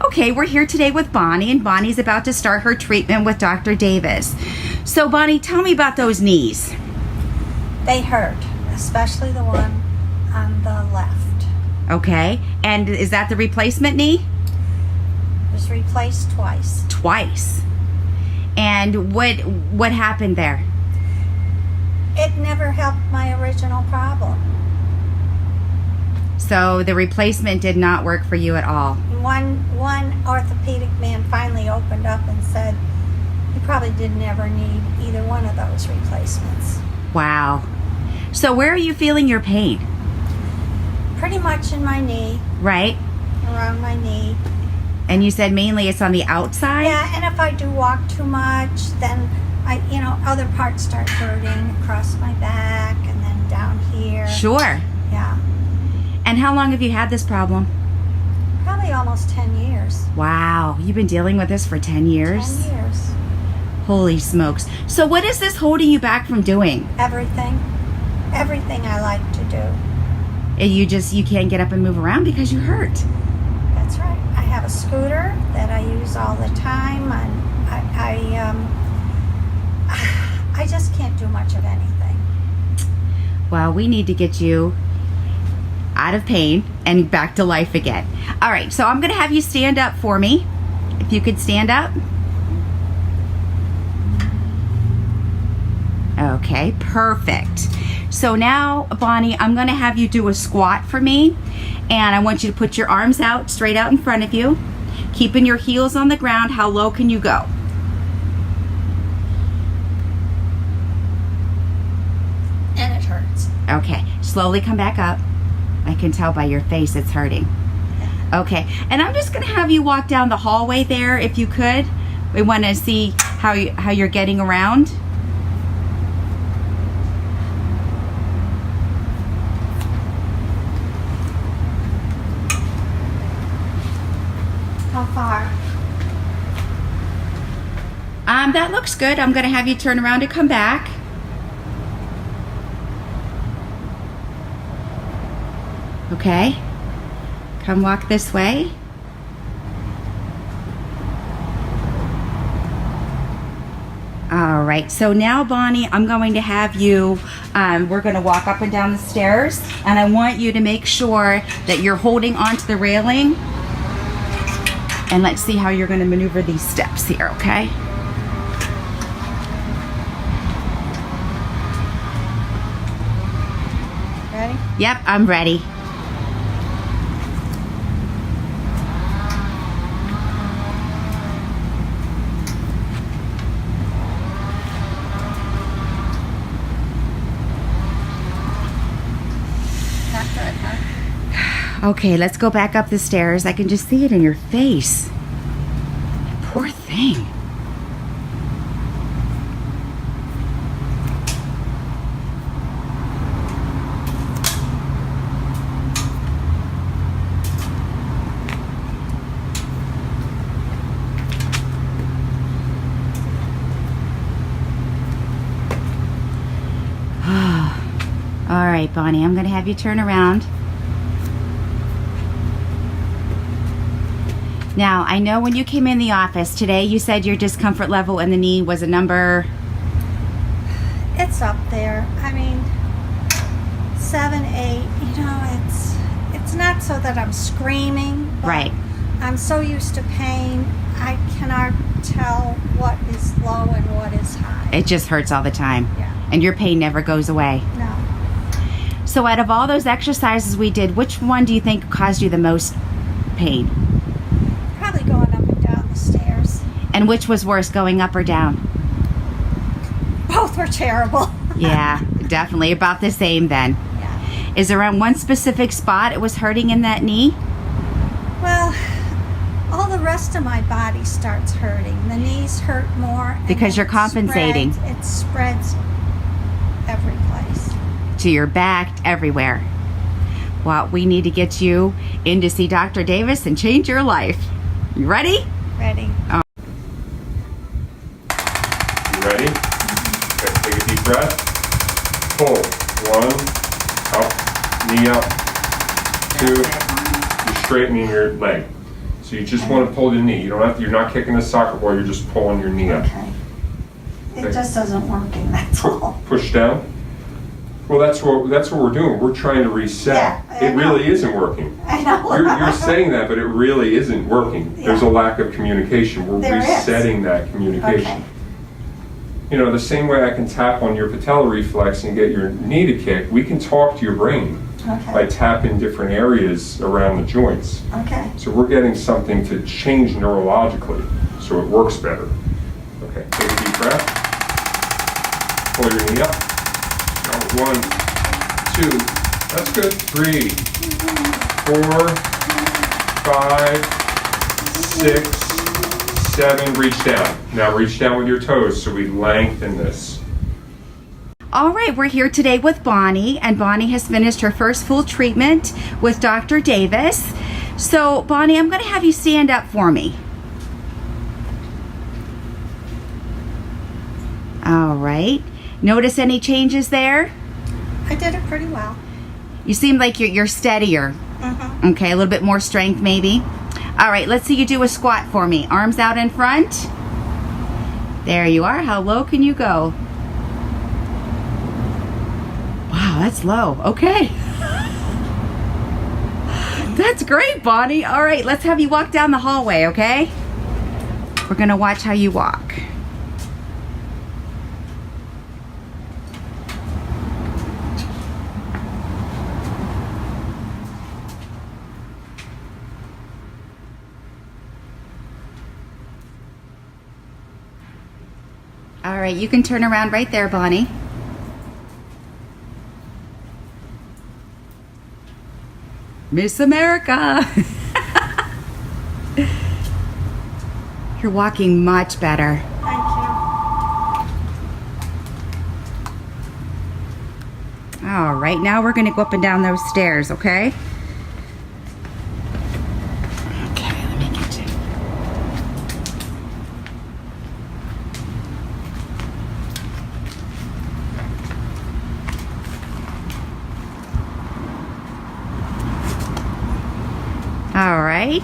Okay, we're here today with Bonnie, and Bonnie's about to start her treatment with Dr. Davis. So, Bonnie, tell me about those knees. They hurt, especially the one on the left. Okay, and is that the replacement knee? It was replaced twice. Twice. And what happened there? It never helped my original problem. So the replacement did not work for you at all. One orthopedic man finally opened up and said he probably didn't ever need either one of those replacements. Wow. So where are you feeling your pain? Pretty much in my knee. Right? Around my knee. And you said mainly it's on the outside? Yeah, and if I do walk too much, then other parts start hurting across my back and then down here. Sure. Yeah. And how long have you had this problem? Probably almost 10 years. Wow, you've been dealing with this for 10 years? 10 years. Holy smokes. So what is this holding you back from doing? Everything. Everything I like to do. You can't get up and move around because you hurt. That's right. I have a scooter that I use all the time, and I just can't do much of anything. Well, we need to get you out of pain and back to life again. All right, so I'm going to have you stand up for me. If you could stand up. Okay, perfect. So now, Bonnie, I'm going to have you do a squat for me, and I want you to put your arms out, straight out in front of you, keeping your heels on the ground. How low can you go? And it hurts. Okay, slowly come back up. I can tell by your face it's hurting. Okay, and I'm just going to have you walk down the hallway there, if you could. We want to see how you're getting around. How far? That looks good. I'm going to have you turn around and come back. Okay. Come walk this way. All right. So now, Bonnie, I'm going to have you, we're going to walk up and down the stairs, and I want you to make sure that you're holding onto the railing. And let's see how you're going to maneuver these steps here, okay? Ready? Yep, I'm ready. Not good, huh? Okay, let's go back up the stairs. I can just see it in your face. Poor thing. All right, Bonnie, I'm going to have you turn around. Now, I know when you came in the office today, you said your discomfort level in the knee was a number... It's up there. I mean, 7, 8. It's not so that I'm screaming. But Right. I'm so used to pain, I cannot tell what is low and what is high. It just hurts all the time. Yeah. And your pain never goes away. No. So out of all those exercises we did, which one do you think caused you the most pain? Probably going up and down the stairs. And which was worse, going up or down? Both were terrible. Yeah, definitely about the same then. Yeah. Is there one specific spot it was hurting in that knee? Well, all the rest of my body starts hurting. The knees hurt more. And Because then you're compensating. It spreads every place. To your back, everywhere. Well, we need to get you in to see Dr. Davis and change your life. You ready? Ready. Oh. You ready? Okay, take a deep breath. Pull. 1, up, knee up. 2, you're straightening your leg. So you just want to pull the knee. You don't have to, you're not kicking the soccer ball, you're just pulling your knee up. Okay. It just isn't working, that's all. Push down. Well, that's what we're doing. We're trying to reset. Yeah, I It know. really isn't working. I know. You're saying that, but it really isn't working. There's a Yeah. lack of communication. We're There is. resetting that communication. Okay. You know, the same way I can tap on your patella reflex and get your knee to kick, we can talk to your brain by Okay. tapping different areas around the joints. Okay. So we're getting something to change neurologically so it works better. Okay, take a deep breath. Pull your knee up. Now, 1, 2, that's good. 3, 4, 5, 6, 7, reach down. Now reach down with your toes so we lengthen this. All right, we're here today with Bonnie, and Bonnie has finished her first full treatment with Dr. Davis. So, Bonnie, I'm going to have you stand up for me. All right. Notice any changes there? I did it pretty well. You seem like you're steadier. Mm-hmm. Okay, a little bit more strength maybe. All right, let's see you do a squat for me. Arms out in front. There you are. How low can you go? Wow, that's low. Okay. That's great, Bonnie. All right, let's have you walk down the hallway, okay? We're going to watch how you walk. All right, you can turn around right there, Bonnie. Miss America. You're walking much better. Thank you. All right, now we're going to go up and down those stairs, okay? Okay, let me get you. All right.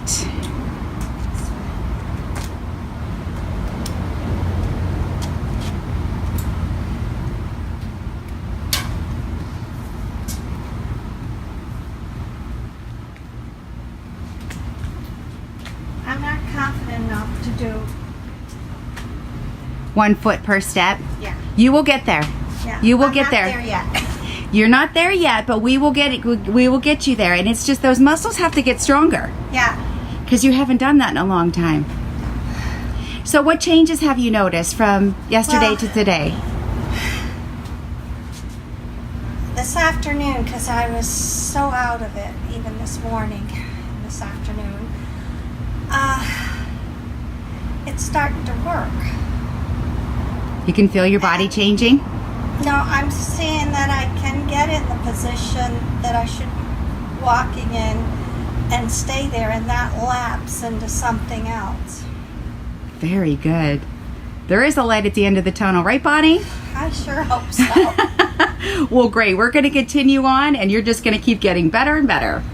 I'm not confident enough to do, 1 foot per step. yeah. You will get there. Yeah. You will I'm get not there. there yet. You're not there yet, but we will get it. We will get you there, and it's just those muscles have to get stronger Yeah. because you haven't done that in a long time. So, what changes have you noticed from yesterday Well- to today? This afternoon, because I was so out of it, even this morning, this afternoon, it's starting to work. You can feel your body changing. No, I'm seeing that I can get in the position that I should be walking in and stay there and not lapse into something else. Very good. There is a light at the end of the tunnel, right, Bonnie? I sure hope so. Well, great. We're going to continue on, and you're just going to keep getting better and better.